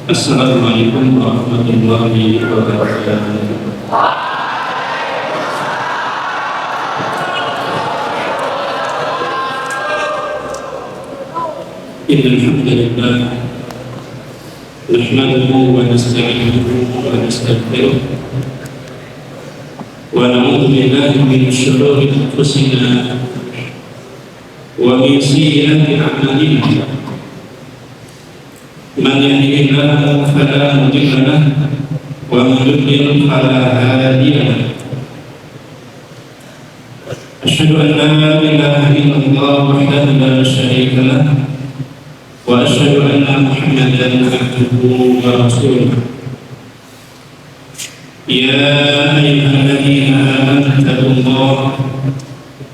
Assalamualaikum warahmatullahi wabarakatuh. Innal hamdalillah nahmaduhu wa nasta'inuhu wa nastaghfiruh wa na'udzu billahi min shururi anfusina wa min sayyiati a'malina. Man yahdihillahu fala mudilla lahu wa man yudlil fala hadiya lahu. Asyhadu an la ilaha illallah wahdahu la syarika lahu wa asyhadu anna Muhammadan abduhu wa rasuluh. Ya ayyuhalladzina amanu taqullaha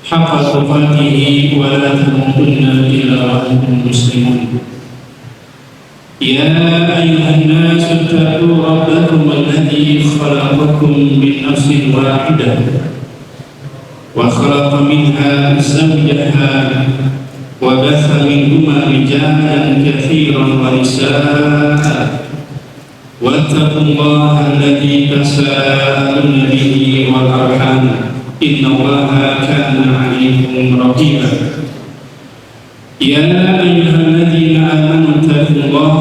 haqqa tuqatih wa la tamutunna illa wa antum muslimun. يا أيها الناس اتقوا ربكم الذي خلقكم من نفس واحدة وخلق منها زوجها وبث منهما رجالا كثيرا ونساء واتقوا الله الذي تساءلون به والأرحام إن الله كان عليكم رقيبا. يا أيها الذين آمنوا اتقوا الله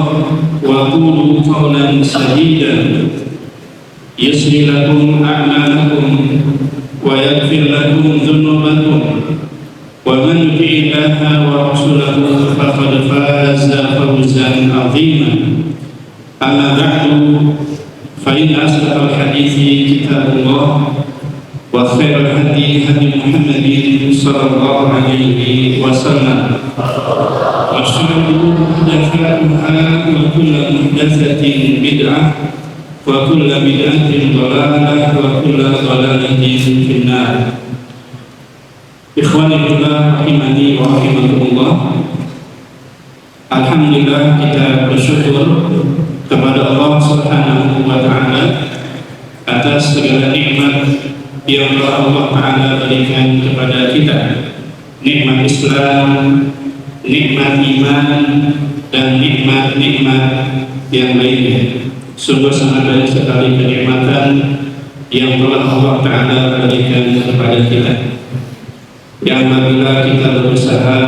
وقولوا قولا سديدا يصلح لكم أعمالكم ويغفر لكم ذنوبكم ومن يطع الله ورسوله فقد فاز فوزا عظيما. أما بعد فإن أصدق الحديث كتاب الله وخير الهدي هدي محمد صلى الله عليه وسلم وشر الأمور محدثاتها وكل محدثة بدعة وكل بدعة ضلالة وكل ضلالة في النار. Ikhwani fillah rahimani wa rahimakumullah. Alhamdulillah, kita bersyukur kepada Allah Subhanahu wa taala atas segala nikmat yang telah Allah Ta'ala berikan kepada kita, nikmat Islam, nikmat iman, dan nikmat-nikmat yang lainnya. Sungguh sangat banyak sekali kenikmatan yang telah Allah Ta'ala berikan kepada kita, yang apabila kita berusaha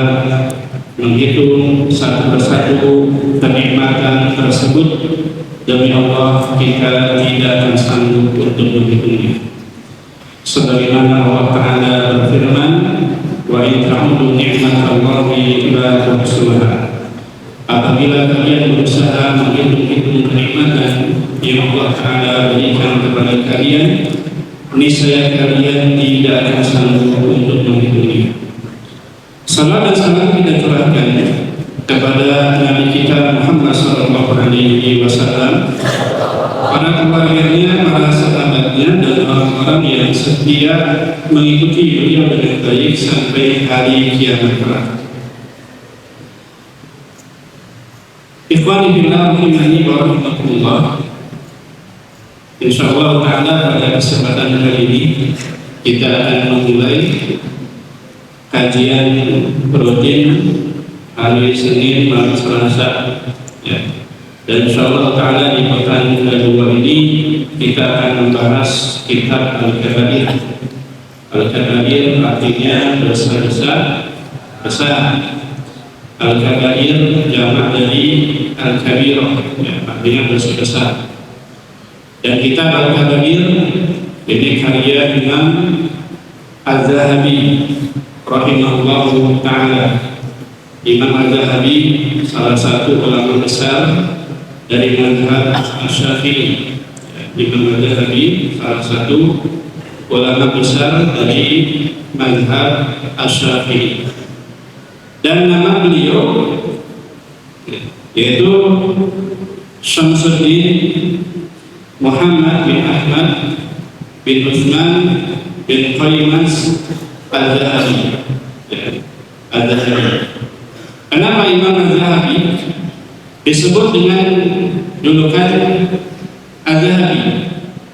menghitung satu persatu kenikmatan tersebut, demi Allah kita tidak akan sanggup untuk menghitungnya. Sebagaimana Allah Ta'ala berfirman, wa in ta'uddu ni'matallahi la tuhsuha. Apabila kalian berusaha menghitung-hitung kenikmatan yang Allah Ta'ala berikan kepada kalian, niscaya kalian tidak akan sanggup untuk menghitungnya. Salam dan salam kita curahkan kepada Nabi kita Muhammad SAW, para keluarganya, para sahabatnya, dan orang-orang yang setia mengikuti beliau dengan baik sampai hari kiamat kelak. Ikhwani fillah rahimani wa rahimakumullah. Insyaallah ta'ala pada kesempatan kali ini kita akan memulai kajian rutin hari Senin, malam Selasa, ya. Dan insyaallah ta'ala di pekan kedua ini kita akan membahas kitab Al-Kabair. Al-Kabair artinya dosa-dosa besar. Al-Kabair jamak dari Al-Kabirah, ya, artinya dosa besar. Dan kitab Al-Kabair ini karya Imam Az-Zahabi rahimahullahu ta'ala. Imam Az-Zahabi salah satu ulama besar dari mazhab Asy-Syafi'i. Imam Az-Zahabi salah satu ulama besar dari mazhab Asy-Syafi'i. Dan nama beliau yaitu Syamsuddin Muhammad bin Ahmad bin Utsman bin Qaymas Az-Zahabi. Kenapa Imam Az-Zahabi disebut dengan julukan Az-Zahabi?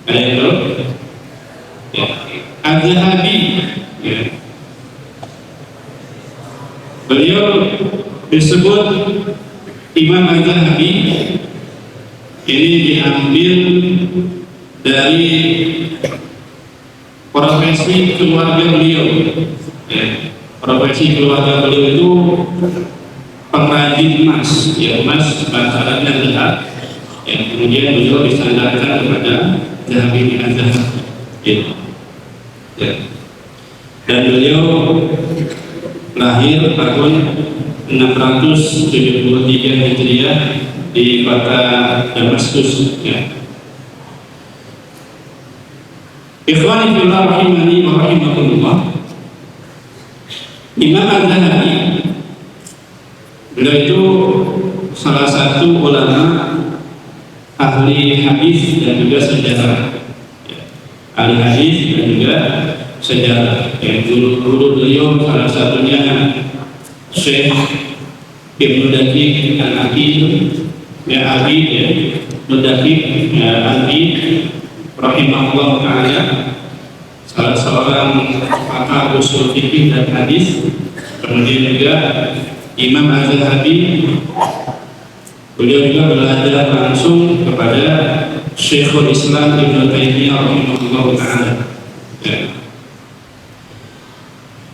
Ada yang tahu? Ya. Az-Zahabi, ya. Beliau disebut Imam Az-Zahabi ini diambil dari profesi keluarga beliau. Profesi keluarga beliau itu pengrajin emas, ya, emas bahasa Arabnya zahab. Kemudian beliau disandarkan kepada Zahabi bin Az-Zahab. Dan beliau lahir tahun 673 Hijriah di kota Damaskus. Ikhwani fillah rahimani wa rahimakumullah. Imam Az-Zahabi, beliau itu salah satu ulama ahli hadis dan juga sejarah. Ahli hadis dan juga sejarah. Guru beliau salah satunya Syekh Ibnu Daqiq Al-Aqid, Daqiq Al-Aqid rahimahullah ta'ala, salah seorang pakar usul fikih dan hadis. Kemudian juga Imam Az-Zahabi, beliau juga belajar langsung kepada Syekhul Islam Ibnu Taimiyah rahimahullah ta'ala.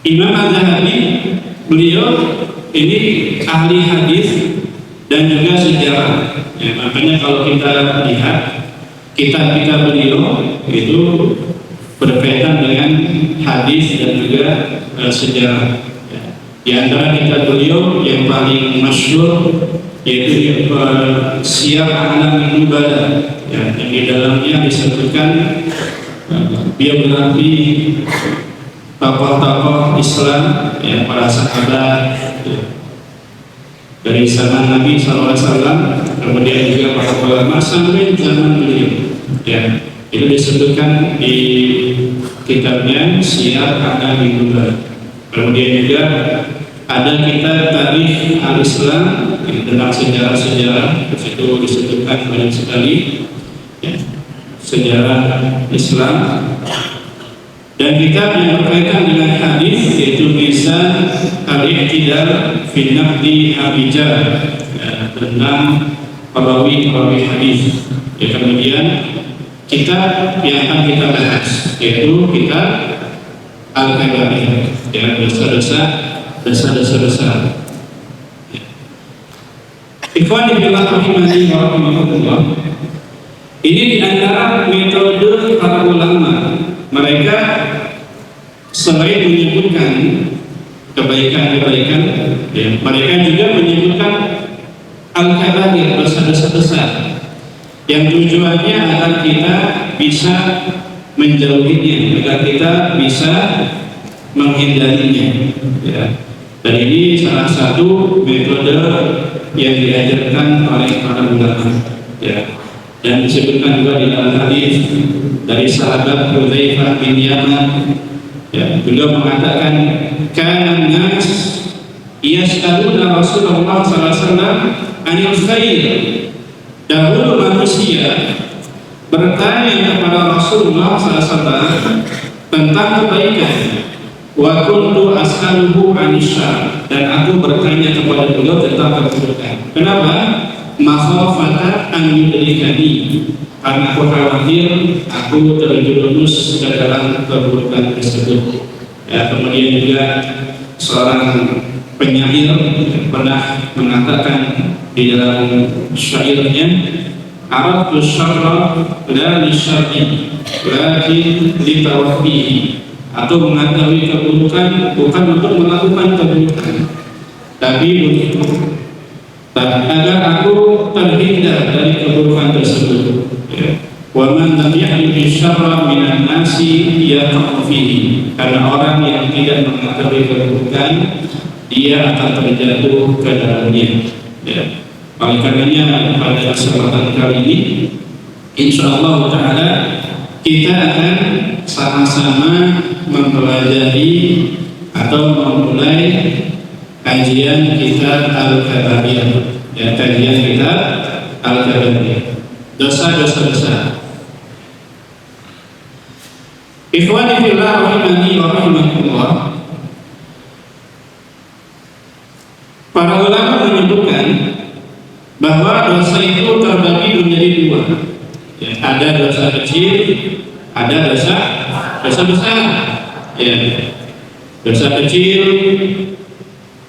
Imam Az-Zahabi, beliau ini ahli hadis dan juga sejarah. Makanya kalau kita lihat kitab-kitab beliau itu berkaitan dengan hadis dan juga sejarah. Di antara kitab beliau yang paling masyhur yaitu Syiar A'lamin Nubala, yang di dalamnya disebutkan biografi tokoh-tokoh Islam, para sahabat dari zaman Nabi SAW, kemudian juga para ulama sampai zaman beliau. Itu disebutkan di kitabnya Syiar A'lamin Nubala. Kemudian juga ada kitab Tarikh Al-Islam tentang sejarah-sejarah. Di situ disebutkan banyak sekali sejarah Islam. Dan kitab yang berkaitan dengan hadis yaitu Mizan Al-I'tidal fi Naqdi Abijah, tentang perawi hadis. Kemudian kitab yang akan kita bahas yaitu kitab Al-Kabair, dosa-dosa besar. Ikhwani fillah rahimani wa rahimakumullah. Ini di antara metode para ulama. Mereka selain menyebutkan kebaikan-kebaikan, mereka juga menyebutkan al-kabair, dosa-dosa besar, yang tujuannya agar kita bisa menjauhinya, agar kita bisa menghindarinya. Dan ini salah satu metode yang diajarkan oleh para ulama. Dan disebutkan juga di dalam hadis dari sahabat Hudzaifah bin Yaman, beliau mengatakan, kana an-nas yas'aluna Rasulullah sallallahu alaihi wasallam 'anil khair. Dahulu manusia bertanya kepada Rasulullah sallallahu alaihi wasallam tentang kebaikan. Wa kuntu as'aluhu 'anil syarr, dan aku bertanya kepada beliau tentang keburukan. Kenapa? Makhafata an yudrikani, karena aku khawatir aku terjerumus ke dalam keburukan tersebut. Kemudian juga seorang penyair pernah mengatakan di dalam syairnya, araftu syarra la li syarri lakin li tawaffihi, atau mengetahui keburukan bukan untuk melakukan keburukan, tapi untuk agar aku terhindar dari keburukan tersebut. Wa man lam ya'lam syarra minan nasi yaqa'u fihi, karena orang yang tidak mengetahui keburukan dia akan terjatuh ke dalamnya. Oleh karenanya pada kesempatan kali ini insyaallah taala kita akan sama-sama mempelajari atau memulai kajian kitab Al-Kabair, kajian kitab Al-Kabair, dosa-dosa besar. Ikhwani fillah rahimani wa rahimakumullah. Para ulama menyebutkan bahwa dosa itu terbagi menjadi dua. Ya, ada dosa kecil, ada dosa besar. Ya, dosa kecil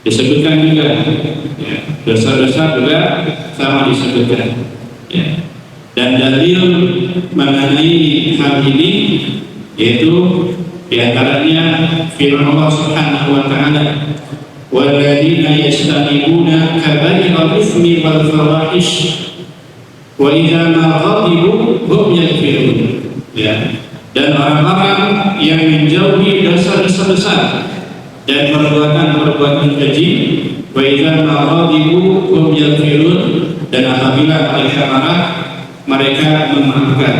disebutkan juga, ya, dosa besar juga sama disebutkan. Ya. Dan dalil mengenai hal ini yaitu diantaranya firman Allah Subhanahu wa Ta'ala, walladzina yastanibuna kaba'ira itsmi wal fawahish wa idza ma ghadibu hum yaghfirun. Ya. Dan orang-orang yang menjauhi dosa-dosa besar dan perbuatan-perbuatan keji, wa idza ma ghadibu hum yaghfirun, dan apabila mereka marah mereka memaafkan.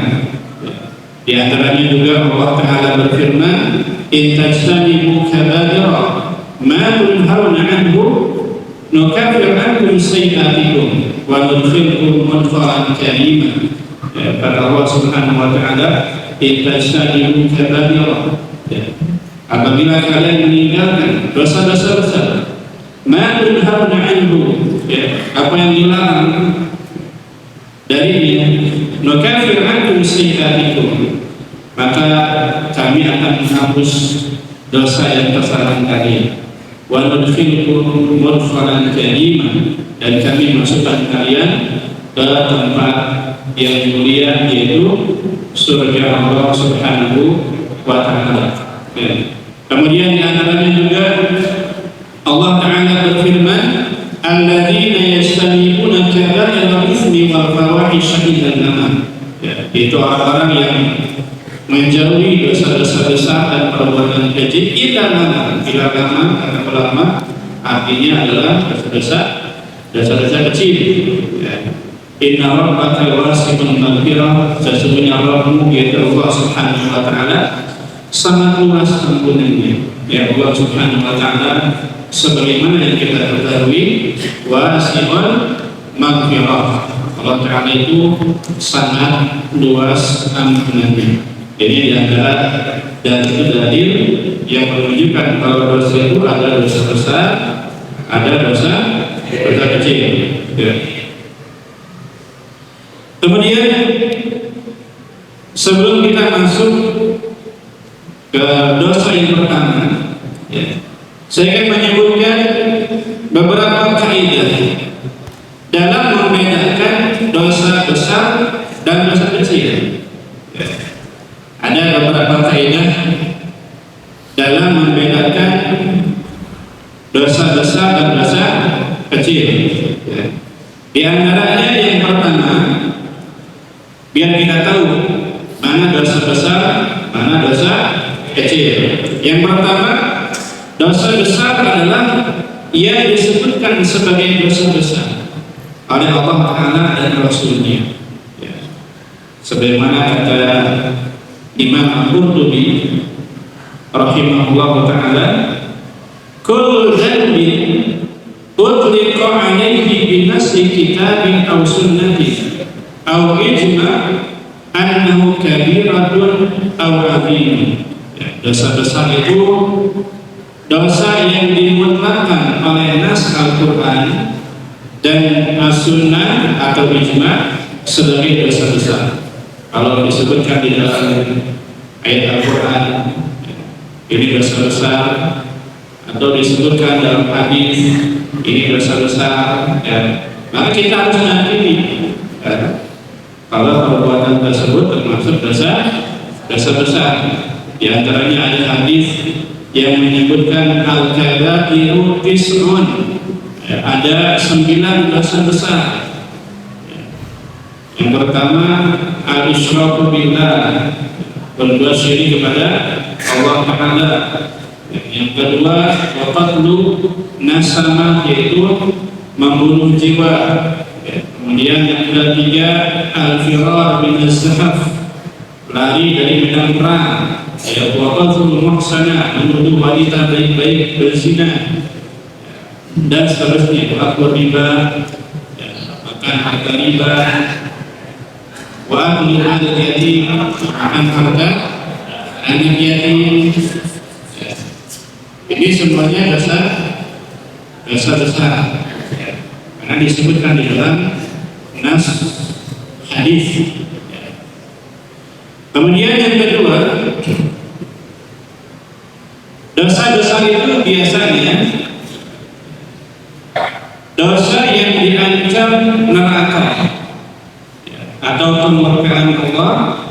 Di antaranya juga Allah Ta'ala berfirman, in tajtanibu kaba'ira ma tunhauna anhu nukaffir ankum sayyi'atikum wa nudkhilkum mudkhalan karima. Kata Allah Subhanahu wa Ta'ala, in tajtanibu kaba'ira, apabila kalian meninggalkan dosa-dosa besar, ma tunhauna anhu, apa yang dilarang darinya, nukaffir ankum sayyi'atikum, maka kami akan menghapus dosa yang kesalahan kalian, wa nudkhilkum mudkhalan karima, dan kami masukkan kalian ke tempat yang mulia yaitu surga Allah Subhanahu wa Ta'ala. Kemudian di antaranya juga Allah Ta'ala berfirman, alladzina yastanibuna kaba'ira itsmi wal fawahisha illa al-lamam. Itu orang-orang yang menjauhi dosa-dosa besar dan perbuatan keji illa al-lamam. Illa al-lamam kata ulama artinya adalah dosa-dosa kecil. Inna rabbaka wasi'un maghfirah, sesungguhnya Rabbmu yaitu Allah Subhanahu wa Ta'ala sangat luas ampunannya. Ya, Allah Subhanahu wa Ta'ala sebagaimana yang kita ketahui, wasi'un maghfirah, Allah Ta'ala itu sangat luas ampunannya. Jadi di antara dan itu dalil yang menunjukkan kalau dosa itu ada dosa besar, ada dosa kecil. Ya. Kemudian sebelum kita masuk ke dosa yang pertama, ya, saya akan menyebutkan beberapa kaidah dalam membedakan dosa besar dan dosa kecil. Ya. Ada beberapa kaidah dalam membedakan dosa besar dan dosa kecil. Ya. Di antaranya yang pertama, biar kita tahu mana dosa besar, mana dosa kecil. Yang pertama, dosa besar adalah yang disebutkan sebagai dosa besar oleh Allah Ta'ala dan Rasulnya. Ya. Sebagaimana kata Imam Al-Qurtubi rahimahullah Ta'ala, kullu dhanbin utliqa alaihi binasi kitabin aw sunnatin aw ijma' annahu kabiratun aw azim. Dosa besar itu dosa yang dimutlakkan oleh nas Al-Quran dan as-sunnah atau ijma' sebagai dosa besar. Kalau disebutkan di dalam ayat Al-Quran ini dosa besar, atau disebutkan dalam hadis ini dosa besar, ya, maka kita harus meyakini kalau perbuatan tersebut termasuk dosa besar. Di antaranya ada hadis yang menyebutkan al-kabairu tis'un, ada 9 dosa besar. Yang pertama al-isyraku billah, berbuat syirik kepada Allah Ta'ala. Yang kedua waqatlu nasama, yaitu membunuh jiwa. Kemudian yang ketiga al-firar min az-zahaf, lari dari medan perang. Waqatul muhsanah, menuduh wanita baik-baik berzina, dan seterusnya. Akbar riba, makan harta riba, wa aklu adat yatim, makan harta anak yatim. Ini semuanya dosa besar, karena disebutkan di dalam nas hadis. Kemudian yang kedua, dosa-dosa itu biasanya dosa yang diancam neraka atau kemurkaan Allah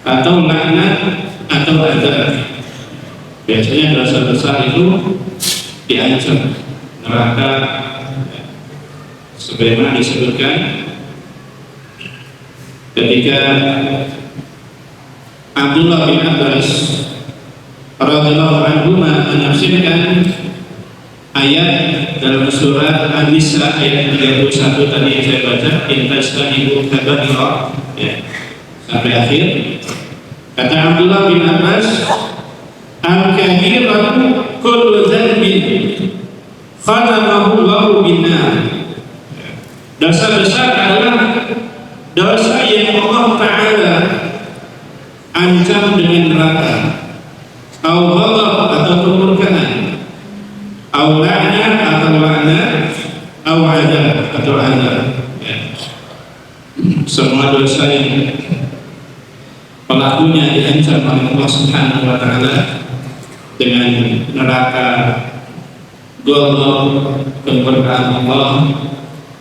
atau laknat atau azab. Biasanya dosa-dosa itu diancam neraka, sebagaimana disebutkan ketika Abdullah bin Abbas radhiyallahu anhu menafsirkan ayat dalam surat An-Nisa ayat 31 tadi yang saya baca, intastanibu kaba'ira, ya, sampai akhir. Kata Abdullah bin Abbas, al-kabiratu kullu dhanbin khatamahu Allahu bin-nar. Dosa besar adalah dosa yang Allah Ta'ala ancam dengan neraka, au ghadab atau kemurkaan, au la'nah atau la'nah, au adab atau adab. Semua dosa yang pelakunya diancam oleh Allah Subhanahu wa Ta'ala dengan neraka, ghadab, kemurkaan Allah,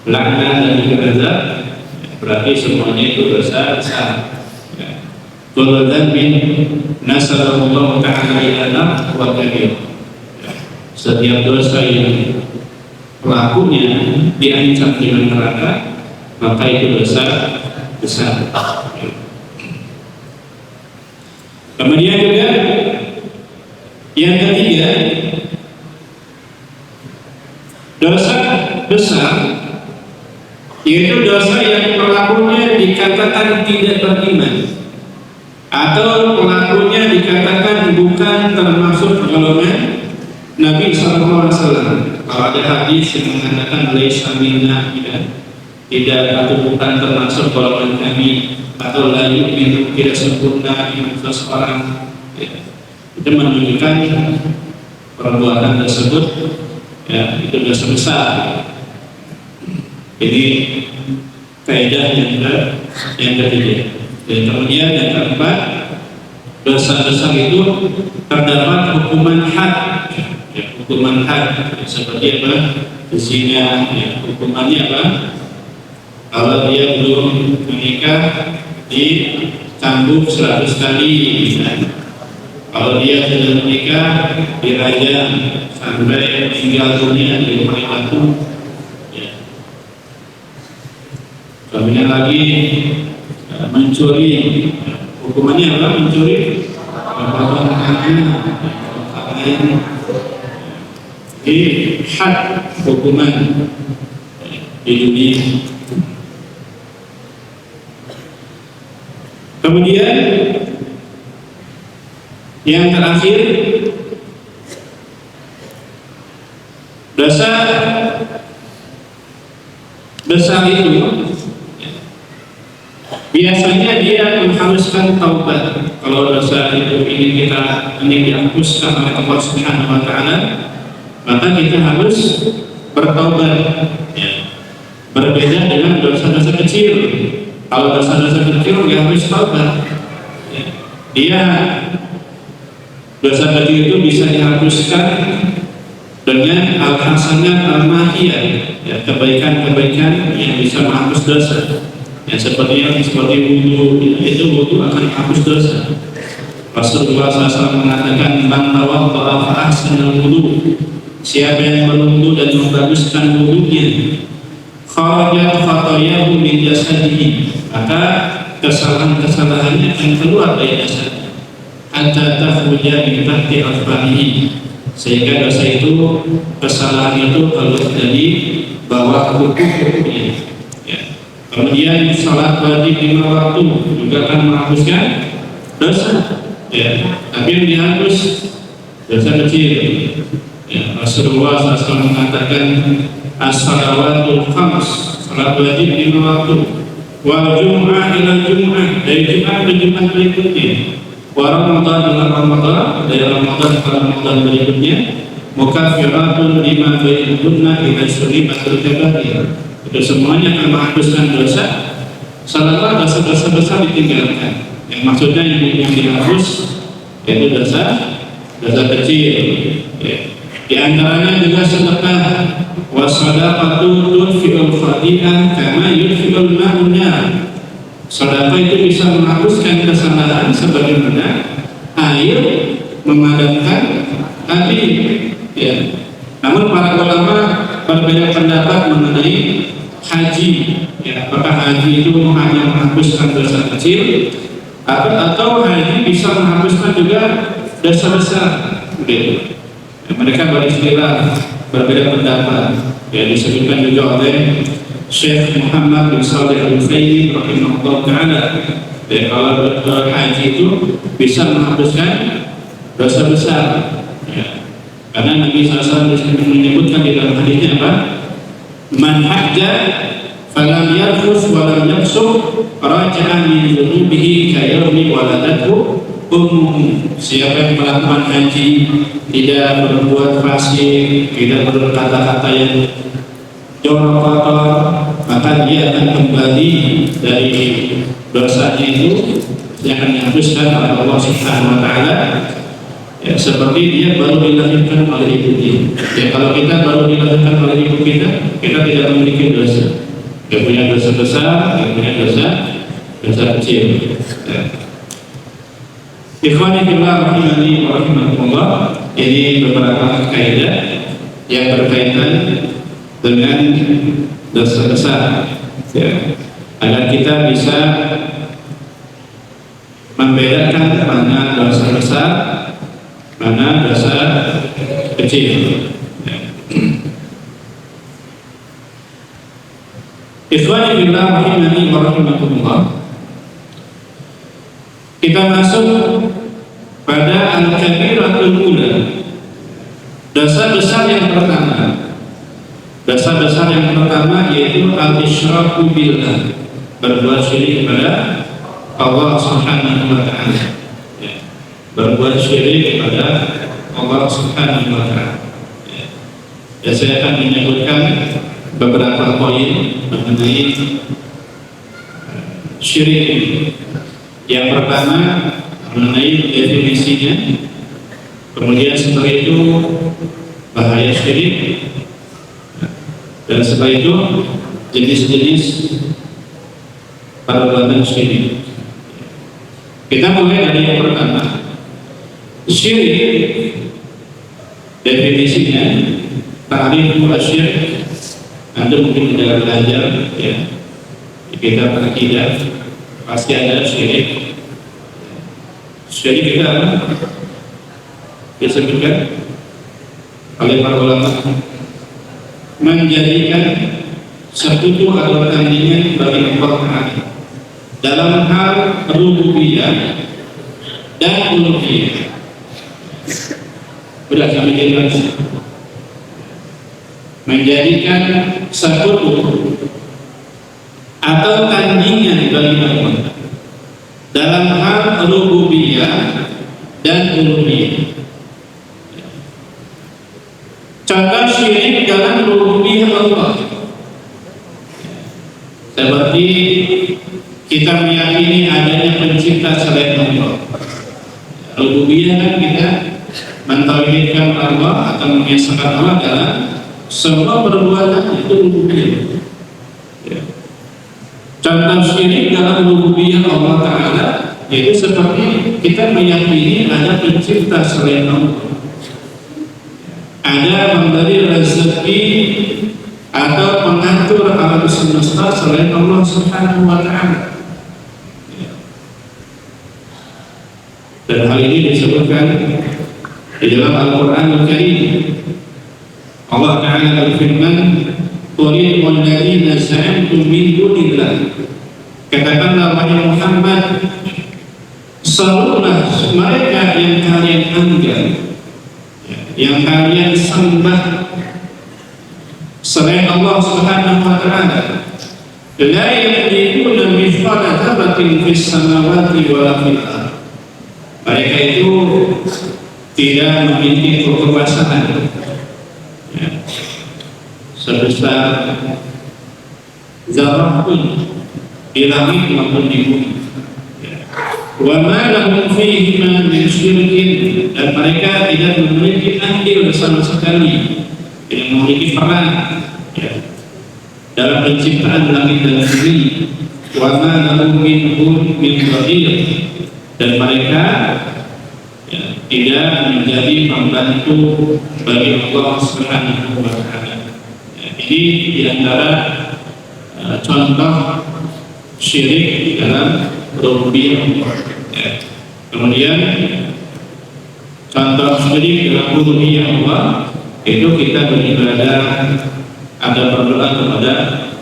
laknat dan juga azab, berarti semuanya itu dosa besar. Kullu dhanbin nasallallahu ta'ala ila nar wa kabir. Setiap dosa yang pelakunya diancam dengan neraka, maka itu dosa besar. Kemudian juga yang ketiga, dosa besar yaitu dosa yang pelakunya dikatakan tidak beriman atau pelakunya dikatakan bukan termasuk golongan Nabi SAW. Kalau ada hadis yang mengatakan laisa minna, tidak atau bukan termasuk golongan kami, atau la yu'minu, tidak sempurna iman seseorang, itu menunjukkan perbuatan tersebut ya itu dosa besar. Ini kaidah yang ketiga. Dan kemudian yang keempat, dosa besar itu terdapat hukuman had, ya, hukuman had seperti apa? Zina, ya, hukumannya apa? Kalau dia belum menikah dicambuk 100 kali, ya. Kalau dia sudah menikah dirajam sampai meninggal dunia di rumah batu. Ya. Kemudian lagi mencuri, hukumannya adalah mencuri memotong tangan, di had hukuman di dunia. Kemudian yang terakhir, dosa besar itu biasanya dia mengharuskan taubat. Kalau dosa itu ingin dihapuskan oleh Allah Subhanahu wa Ta'ala, maka kita harus bertaubat. Ya. Berbeda dengan dosa-dosa kecil. Kalau dosa-dosa kecil nggak harus taubat. Ya. Dia dosa kecil itu bisa dihapuskan dengan al-hasanat al-mahiyah, ya, kebaikan-kebaikan yang bisa menghapus dosa. Ya, seperti wudhu, itu wudhu akan menghapus dosa. Rasulullah SAW mengatakan, man tawadda'a fa ahsana al-wudhu, siapa yang berwudhu dan membaguskan wudhunya, kharajat khatayahu min jasadihi, maka kesalahan-kesalahannya akan keluar dari jasadnya, hatta takhruja min tahti afanihi, sehingga dosa itu, kesalahan itu keluar dari bawah kuku-kukunya. Kemudian salat wajib 5 waktu juga akan menghapuskan dosa. Ya, tapi yang dihapus dosa kecil. Ya, Rasulullah SAW mengatakan as-salawatul khams, salat wajib 5 waktu, wal jum'ah ila jum'ah, dari Jumat ke Jumat berikutnya, wa Ramadan ila Ramadan, dari Ramadan ke Ramadan berikutnya, mukaffiratun lima bainahunna idza syuribatul kabair, itu semuanya akan menghapuskan dosa selama dosa-dosa besar ditinggalkan. Yang maksudnya yang dihapus yaitu dosa kecil, ya. Di antaranya juga sedekah, wasadaqatu tudfi'ul khati'ah kama yudfi'ul ma'un nar. Sedekah itu bisa menghapuskan kesalahan sebagaimana air memadamkan api, ya. Namun para ulama berbeda pendapat mengenai haji, ya. Apakah haji itu hanya menghapuskan dosa kecil atau haji bisa menghapuskan juga dosa besar, begitu. Ya, mereka beristilah berbeda pendapat, ya, disebutkan juga oleh Syekh Muhammad bin Shalih Al-Utsaimin rahimahullah taala, ya, kalau haji itu bisa menghapuskan dosa besar, ya. Karena Nabi SAW menyebutkan di dalam hadisnya apa? Man hajja falam yarfus walam yafsuq raja'a min dhunubihi kayawmi waladathu ummuhu. Siapa yang melakukan haji tidak berbuat fasik, tidak berkata-kata yang jorok kotor, maka dia akan kembali dari dosanya itu yang akan dihapuskan oleh Allah Subhanahu wa taala, ya, seperti dia baru dilahirkan oleh ibunya. Ya, kalau kita baru dilahirkan oleh ibu kita tidak memiliki dosa. Dia punya dosa besar, dia punya dosa kecil. Ya. Ikhwani fillah rahimani wa rahimakumullah, ini beberapa kaidah yang berkaitan dengan dosa besar, ya, agar kita bisa membedakan mana dosa besar, mana dosa kecil. Ya. Ikhwani fillah rahimani wa rahimakumullah, kita masuk pada al-kabiratul ula, dosa besar yang pertama. Dosa besar yang pertama yaitu al-isyraku billah, berbuat syirik kepada Allah Subhanahu wa taala. Ya. Berbuat syirik kepada Allah Subhanahu wa taala. Ya, saya akan menyebutkan beberapa poin mengenai syirik. Yang pertama mengenai definisinya, kemudian setelah itu bahaya syirik, dan setelah itu jenis-jenis perbuatan syirik. Kita mulai dari yang pertama, syirik. Definisinya, ta'riful syirik, Anda mungkin sudah belajar, ya, di kitab akidah pasti ada syirik. Syirik itu apa? Disebutkan oleh para ulama, menjadikan sekutu atau tandingan bagi Allah Ta'ala dalam hal rububiyah dan uluhiyah. Sudah kami jelaskan, menjadikan sekutu atau tandingan bagi Allah dalam hal rububiyah dan uluhiyah. Contoh syirik dalam rububiyah Allah, seperti kita meyakini adanya pencipta selain Allah. Rububiyah kan kita mentauhidkan Allah atau mengesahkan Allah dalam semua perbuatan, itu rububiyah. Contoh syirik dalam rububiyah Allah Ta'ala yaitu seperti kita meyakini ada pencipta selain Allah, ada memberi rezeki atau mengatur alam semesta selain Allah Subhanahu wa Ta'ala. Dan hal ini disebutkan di dalam Al-Quran Al-Karim. Allah Ta'ala berfirman, qulil walladzina za'amtum min dunillah, katakanlah wahai Muhammad, seluruhlah mereka yang kalian anggap, yang kalian sembah selain Allah Subhanahu wa Ta'ala, la yamlikuna mithqala dzarratin fis samawati wala fil ardh. Mereka itu tidak memiliki kekuasaan, ya, sebesar zarah pun di langit maupun di bumi. Wa ma lahum fihi min syirkin, dan mereka tidak memiliki andil sama sekali, tidak memiliki peran dalam penciptaan langit dan bumi. Wa ma lahum minhum min dhahir, dan mereka tidak menjadi pembantu bagi Allah Subhanahu wa Ta'ala. Ini diantara contoh syirik dalam rububiyah Allah. Kemudian contoh syirik dalam rububiyah Allah itu kita beribadah, ada berdoa kepada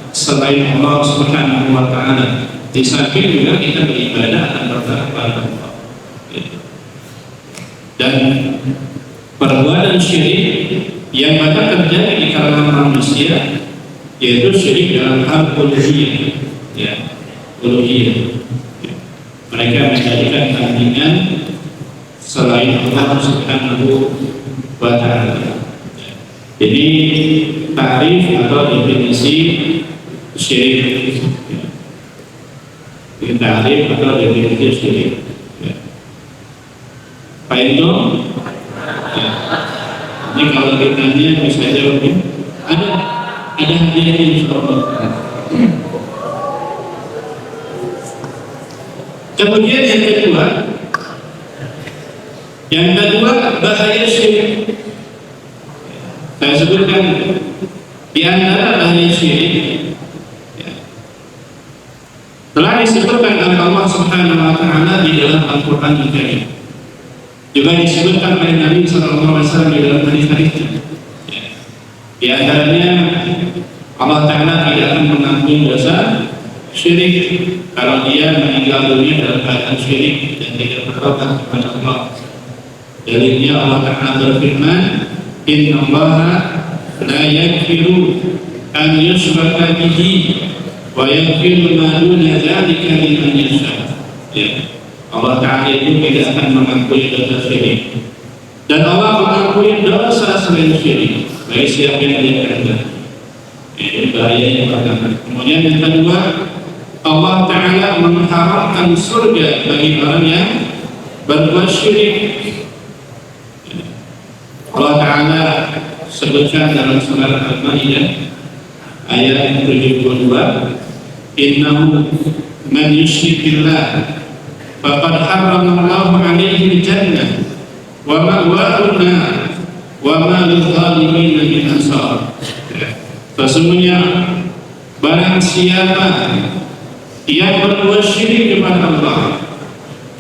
selain Allah Subhanahu wa Ta'ala. Di samping juga kita beribadah dan berdoa kepada Allah. Dan perbuatan syirik yang banyak terjadi di kalangan manusia yaitu syirik dalam hal uluhiyah, uluhiyah. Mereka menjadikan tandingan selain Allah Subhanahu wa Ta'ala. Jadi tarif atau definisi syirik, tarif atau definisi syirik. Pak Endo, ini kalau ditanya bisa jawab. Ada hadiahnya insyaallah. Kemudian yang kedua bahaya syirik. Saya sebutkan di antara bahaya syirik telah disebutkan oleh Allah Subhanahu wa Ta'ala di dalam Al-Qur'an Al-Karim. Juga disebutkan oleh Nabi SAW di dalam hadis-hadisnya. Di antaranya Allah Ta'ala tidak akan mengampuni dosa syirik kalau dia meninggal dunia dalam keadaan syirik dan tidak bertobat kepada Allah. Dalilnya Allah Ta'ala berfirman, Inna Allaha la yaghfiru an yushraka bihi wa yaghfiru ma duna dzalika liman yasha. Allah Ta'ala itu tidak akan mengampuni dosa syirik, dan Allah mengampuni dosa selain syirik bagi siapa yang dia kehendaki. Ini bahaya yang pertama. Kemudian yang kedua, Allah Ta'ala mengharamkan surga bagi orang yang berbuat syirik. Allah Ta'ala sebutkan dalam surah Al-Maidah ayat 72, Innahu man yusyrikillah faqad harramallahu alaihi al-jannah wa ma'wahu an-nar wa ma lidh-dhalimin min ansar. Sesungguhnya barang siapa yang berbuat syirik kepada Allah,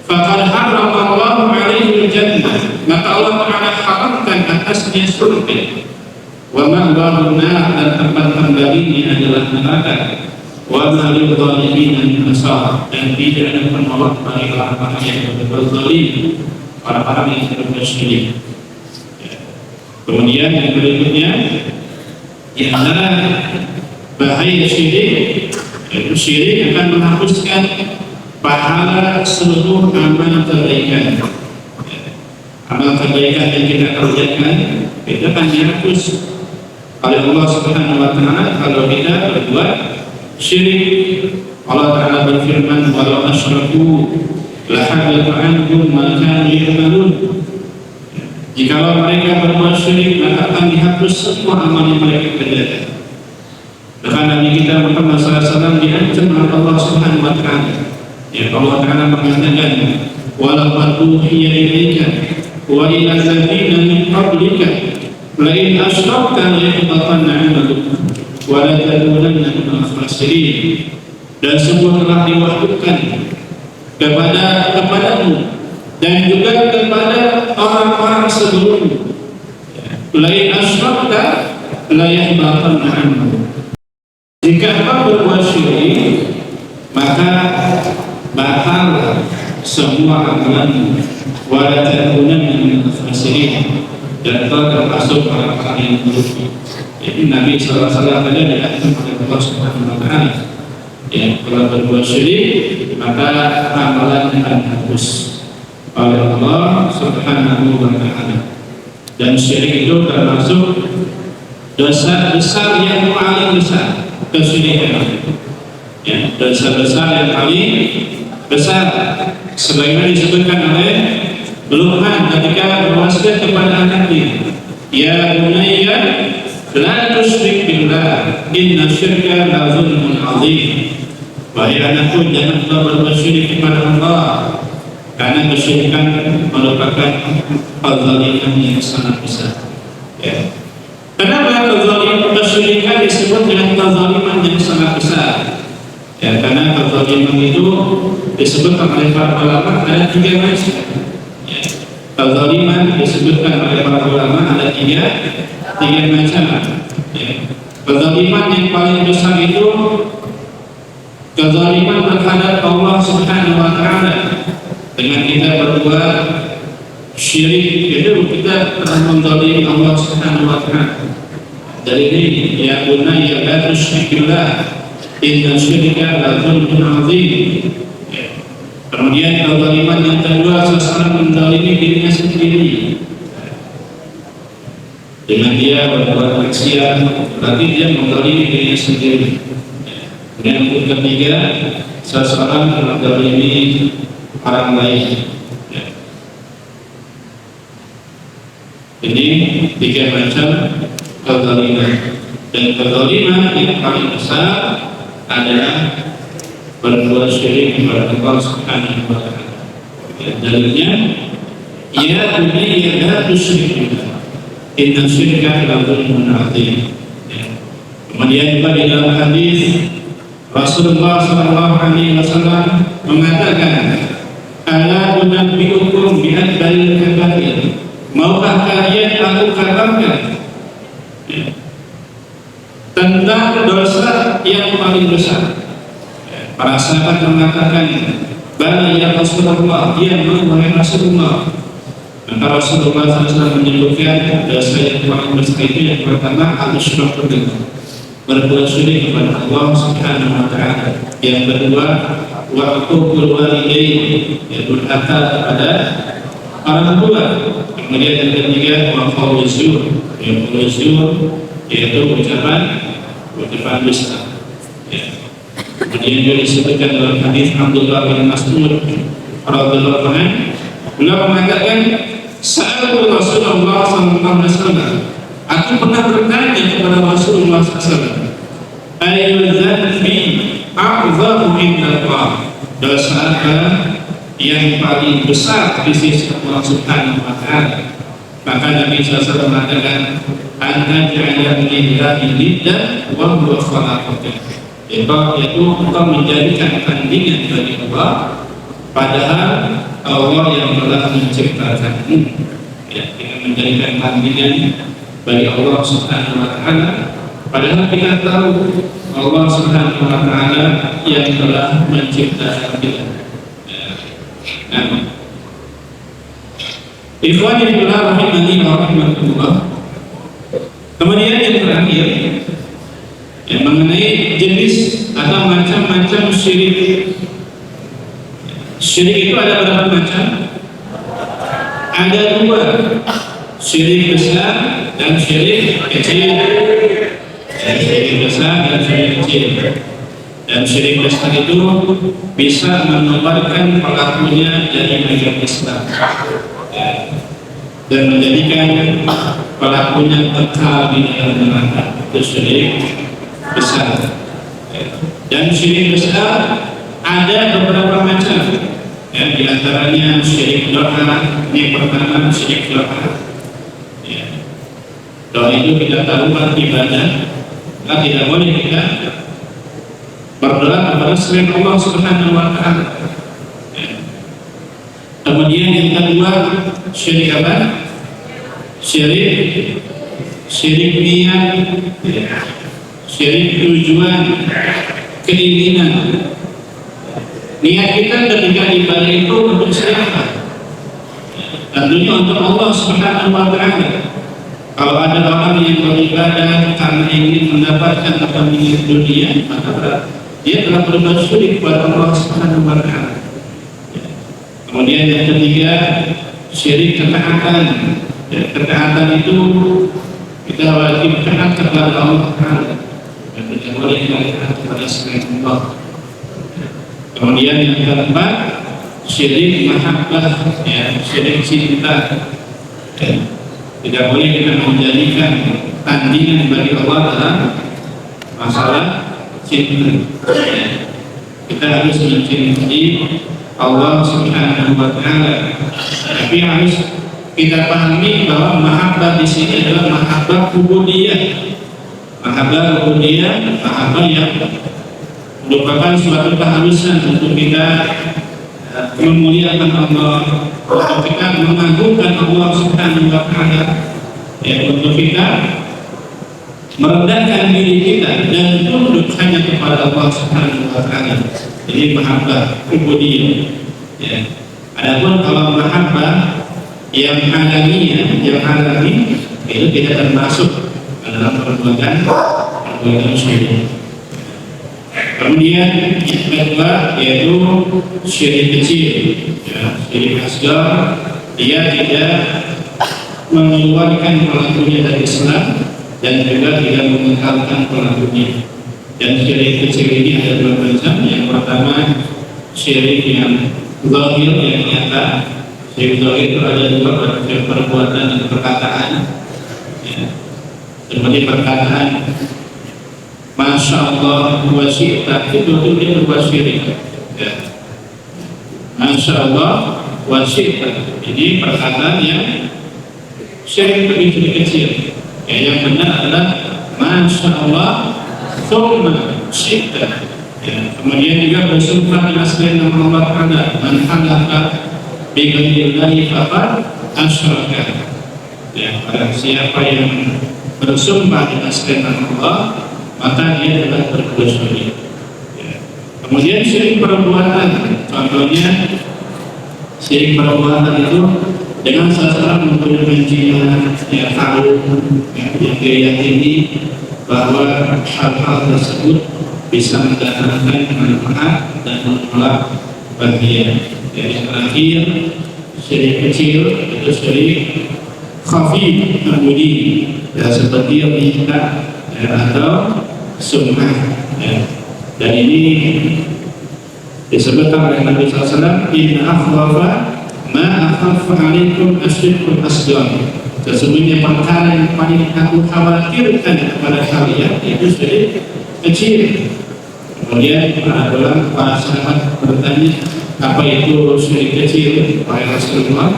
faqad harramallahu alaihi al-jannah, maka Allah Ta'ala haramkan atasnya surga, wa ma'wahu an-nar, dan tempat kembalinya adalah neraka, wa ma lidh-dhalimin min ansar, dan tidak ada penolong bagi orang-orang yang berbuat zalim, orang-orang yang berbuat syirik. Kemudian yang berikutnya, di antara bahaya syirik, yaitu syirik akan menghapuskan pahala seluruh amal kebaikan. Amal kebaikan yang kita kerjakan itu akan dihapus oleh Allah Subhanahu wa Ta'ala kalau kita berbuat syirik. Allah Ta'ala berfirman, walau asyraku lahabita anhum ma kanu ya'malun. Jikalau mereka berbuat syirik, maka akan dihapus semua amal yang mereka kerjakan. Bahkan Nabi kita Muhammad SAW diancam oleh Allah Subhanahu wa Ta'ala. Ya, Allah Ta'ala mengatakan, walaqad uhiya ilaika wa ila alladziina min qablika la in asyrakta la yahbatanna 'amaluka wa la takunanna minal khasirin. Dan sungguh telah diwahyukan kepadamu dan juga kepada orang-orang sebelummu, la in asyrakta la yahbatanna 'amaluka. Jika engkau berbuat syirik, maka batal semua amalanmu, wa la takunanna minal khasirin, dan engkau termasuk orang-orang yang merugi. Jadi Nabi SAW saja diancam oleh Allah Subhanahu wa Ta'ala. Ya, kalau berbuat syirik, maka amalan akan dihapus oleh Allah Subhanahu wa Ta'ala. Dan syirik itu termasuk dosa besar yang paling besar, kesyirikan. Ya, dosa besar yang paling besar, sebagaimana disebutkan oleh Luqman ketika berwasiat kepada anaknya, ya bunayya la tusyrik billah inna syirka la zulmun azim. Wahai anakku, jangan berbuat syirik kepada Allah, karena kesyirikan merupakan kezaliman yang sangat besar. Ya. Kenapa kesyirikan disebut dengan kezaliman yang sangat besar? Ya, karena kezaliman itu disebutkan oleh para ulama ada 3 macam. Ya. Kezaliman disebutkan oleh para ulama ada tiga macam. Ya. Kezaliman yang paling besar itu kezaliman terhadap Allah Subhanahu wa Ta'ala, dengan kita berbuat syirik, itu kita telah menzalimi Allah Subhanahu wa Ta'ala. Dari ini, ya bunayya la tusyrik billah inna syirka la zulmun azim. Kemudian kezaliman yang kedua, seseorang menzalimi dirinya sendiri dengan dia berbuat maksiat, berarti dia menzalimi dirinya sendiri. Dan yang ketiga, seseorang menzalimi orang lain. Ini 3 macam kezaliman. Dan kezaliman yang paling besar adalah berbuat syirik kepada Allah Subhanahu wa Ta'ala. Dalilnya, ya bunayya la tusyrik billah inna syirka la zulmun azim. Kemudian juga di dalam hadis Rasulullah SAW mengatakan, ala unabbiukum bi akbaril kabair, maukah kalian aku kabarkan tentang dosa yang paling besar? Para sahabat mengatakan, bala ya Rasulullah, ya wahai Rasulullah. Maka Rasulullah SAW menyebutkan dosa yang paling besar itu yang pertama al-isyraku billah, berbuat syirik kepada Allah Subhanahu wa Ta'ala. Yang kedua, wa'uqul walidain, durhaka kepada orang tua. Kemudian yang ketiga, wa'qaul zur, yaitu ucapan dusta. Kemudian juga disebutkan dalam hadis Abdullah bin Mas'ud radhiyallahu anhu, beliau mengatakan, sa'altu Rasulullah sallallahu alaihi wasallam, aku pernah bertanya kepada Rasulullah SAW, ayyul dzanbi a'dhamu indallah, dosa apa yang paling besar di sisi Allah Subhanahu wa Ta'ala? Maka Nabi SAW mengatakan, anta ja'ala lillahi niddan wa huwa khalaqaka, yaitu engkau menjadikan tandingan bagi Allah, padahal Allah yang telah menciptakanmu. Ya, kita menjadikan tandingan bagi Allah Subhanahu wa Ta'ala, padahal kita tahu Allah Subhanahu wa Ta'ala yang telah menciptakan kita. Ikhwani fillah rahimani wa rahmatullah. Kemudian yang terakhir, mengenai jenis atau macam-macam syirik. Syirik itu ada berapa macam? Ada 2, syirik besar dan syirik kecil. Syirik besar dan syirik kecil. Dan syirik besar itu bisa mengeluarkan pelakunya dari agama Islam dan menjadikan pelakunya kekal di dalam neraka. Itu syirik besar. Dan syirik besar ada beberapa macam. Di antaranya syirik doa. Ini pertama, syirik doa. Doa itu kita tahu ibadah. Kita tidak boleh kita berdoa kepada selain Allah Subhanahu wa Ta'ala. Kemudian yang kedua, syirik apa? Syirik niat, syirik tujuan, keinginan. Niat kita ketika ibadah itu untuk siapa? Tentunya untuk Allah Subhanahu wa Ta'ala. Kalau ada orang yang beribadah karena ingin mendapatkan kepentingan dunia, maka dia telah berbuat syirik kepada Allah Subhanahu wa Ta'ala. Kemudian yang ketiga, syirik ketaatan. Ketaatan itu Kita wajib taat kepada Allah Taala dan tidak boleh taat kepada selain Allah. Kemudian yang keempat, syirik mahabbah, ya, syirik cinta. Ya. Tidak boleh kita menjadikan tandingan bagi Allah dalam masalah cinta. Ya. Kita harus mencintai Allah Subhanahu wa Ta'ala, tapi harus kita pahami bahwa mahabbah di sini adalah mahabbah ubudiyah. Mahabbah ubudiyah, mahabbah yang merupakan suatu keharusan untuk kita memuliakan Allah, untuk kita mengagungkan Allah Subhanahu wa Ta'ala, ya, untuk kita merendahkan diri kita dan tunduk hanya kepada Allah Subhanahu wa Ta'ala. Ini mahabbah ubudiyah. Ya. Adapun kalau mahabbah yang alami itu tidak termasuk dalam perbuatan syirik. Kemudian yang kedua yaitu syirik kecil, ya, syirik asghar, dia tidak mengeluarkan pelakunya dari Islam dan juga tidak mengekalkan pelakunya. Dan syirik kecil ini ada dua macam. Yang pertama syirik yang zahir, yang nyata. Syirik zahir itu ada dua, perbuatan dan perkataan. Ya. Seperti perkataan Masya Allah wa syi'ta, itu dia berbuat syirik. Ya. Masya Allah wa syi'ta, ini perkataan yang syirik lebih kecil. Ya, yang benar adalah Masya Allah thumma syi'ta. Ya. Kemudian juga bersumpah dengan selain nama Allah Ta'ala, man halafa bi ghairillahi faqad asyraka. Ya, barang siapa yang bersumpah dengan selain nama Allah, maka dia telah berbuat syirik. Ya. Kemudian syirik perbuatan, contohnya syirik perbuatan itu dengan seseorang mempunyai kebencian, ya, tahu, ya, yang dia yakini bahwa hal-hal tersebut bisa mendatangkan manfaat dan menolak bagian. Yang terakhir syirik kecil itu syirik khafi mudi, ya, seperti yang kita, ya, atau sunnah, ya. Dan ini disebutkan oleh Nabi SAW, inna akhwafa ma akhwafa alaikum asyirkul asghar. Sesungguhnya perkara yang paling aku khawatirkan kepada kalian itu syirik kecil. Kemudian para sahabat bertanya, apa itu syirik kecil wahai Rasulullah?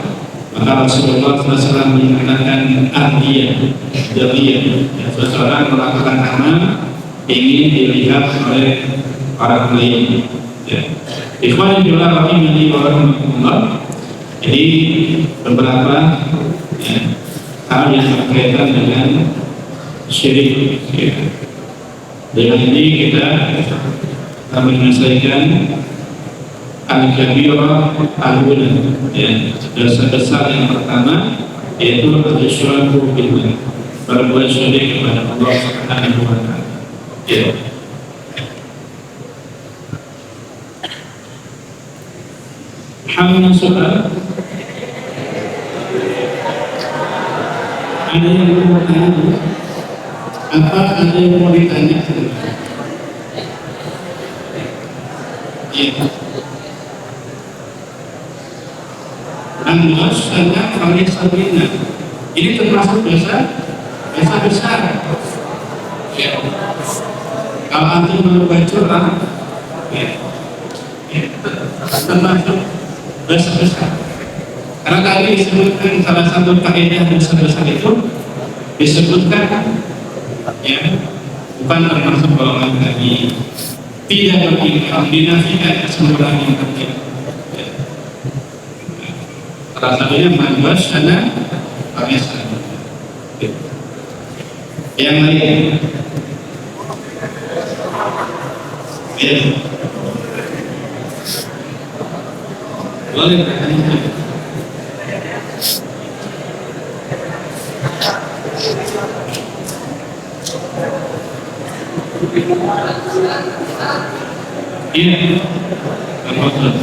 Maka Rasulullah SAW menyatakan artiyah, jariyah, seseorang melakukan amal ingin dilihat oleh orang lain. Ya. Ikhwan fillah rahimani wa rahimakumullah. Jadi beberapa, ya, hal yang berkaitan dengan syirik. Ya. Dengan ini kita akan menyelesaikan al-kabirah al-ula, ya, dosa besar yang pertama yaitu al-syirku billah, berbuat syirik kepada Allah Subhanahu wa Ta'ala. Ya. Hamna soal, ada yang mau tanya? Apa ada yang mau ditanya? Ya. Anwas tentang kalian sabina, ini termasuk dosa besar. Ya. Kalau antum berbuat curang, ya, termasuk dosa besar. Karena tadi disebutkan salah satu kaidah dosa besar itu disebutkan, ya, bukan termasuk golongan tadi, tidak beriman, dinafikan kesempurnaan yang terjadi. Salah satunya manwas sana biasa. Yang lain, ya, boleh bertanya. Iya, betul.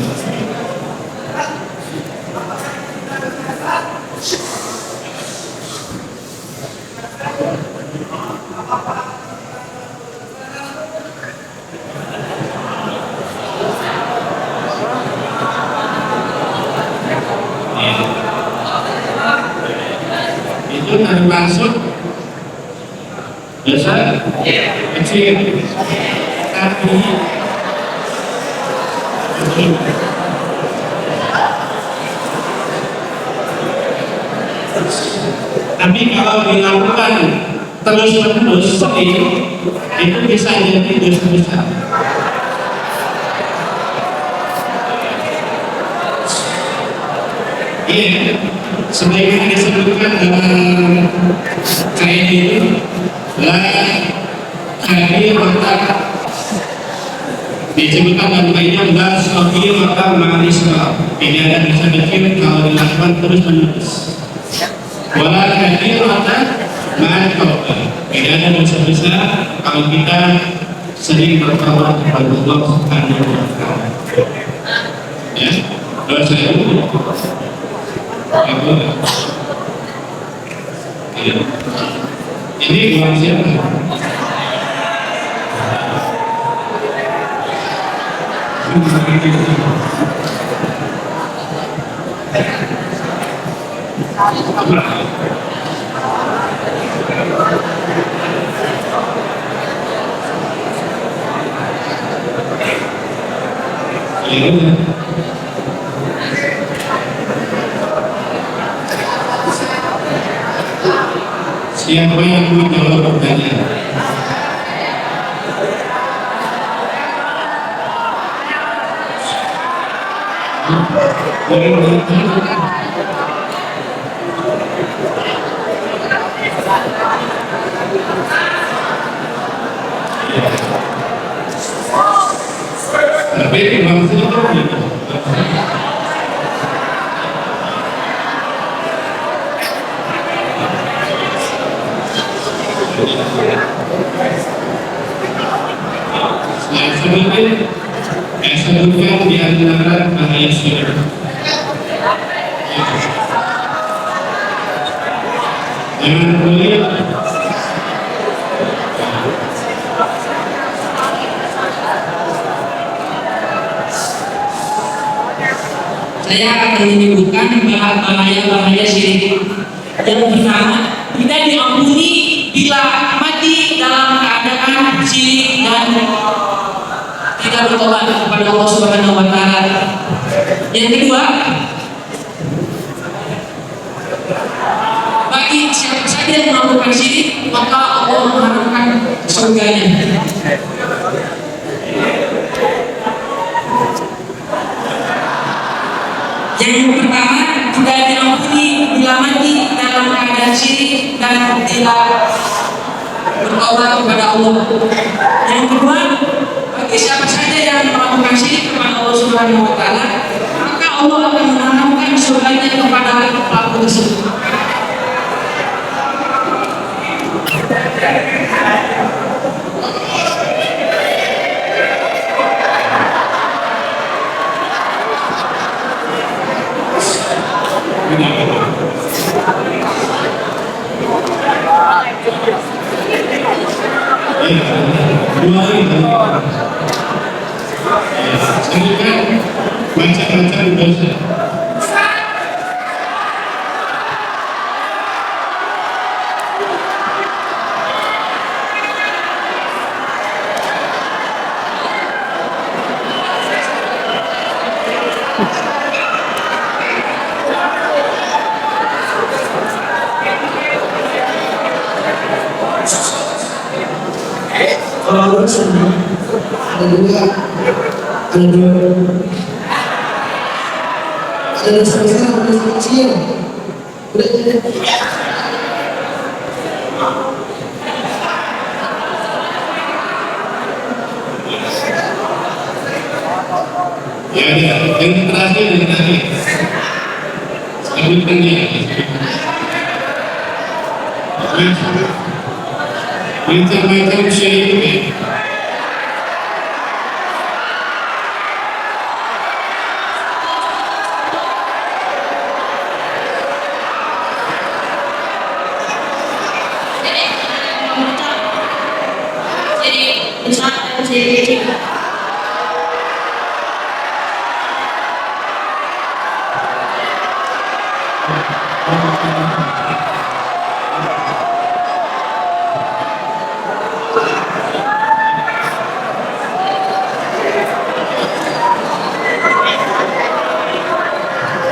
itu termasuk dosa kecil. Tapi kalau dilakukan terus-menerus sering, itu bisa jadi dosa besar. Iya, sebagaimana disebutkan dalam kaidah itu, la kabirata, disebutkan dalam kaidah la kabirata ma'isra, tidak ada dosa kecil kalau dilakukan terus-menerus. Wala kabirata ma'ataubat, tidak ada dosa besar kalau kita sering bertaubat kepada Allah Subhanahu wa Ta'ala. Ya, dosa itu ini uang siapa? Siapa yang mau jawab pertanyaan? Tapi maksudnya saya sebutkan di antara bahaya syirik. Jangan boleh saya akan menyebutkan bahaya-bahaya syirik. Yang pertama, kita diampuni bila mati dalam keadaan syirik dan tidak bertobat kepada Allah Subhanahu wa Ta'ala. Yang kedua, bagi siapa saja yang melakukan syirik, maka Allah mengharamkan surganya. Yang pertama, tidak diampuni bila mati dalam keadaan syirik dan tidak bertobat kepada Allah. Yang kedua, bagi siapa saja yang melakukan syirik kepada Allah Subhanahu wa Ta'ala, maka Allah akan menanamkan surganya kepada pelaku tersebut. Sebutkan macam-macam dosa. Kalau dosa ada dua, ada dosa besar, ada dosa kecil. Ya, yang terakhir. Sebutkan dia. Macam-macam syirik.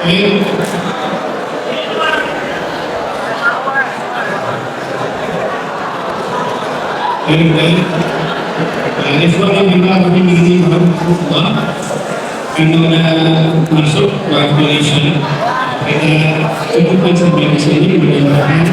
Baik. Baik. Ikhwan yang dimiliki Allah, anda masuk waktu Isya, kita cukupkan sampai di sini. Mudah-mudahan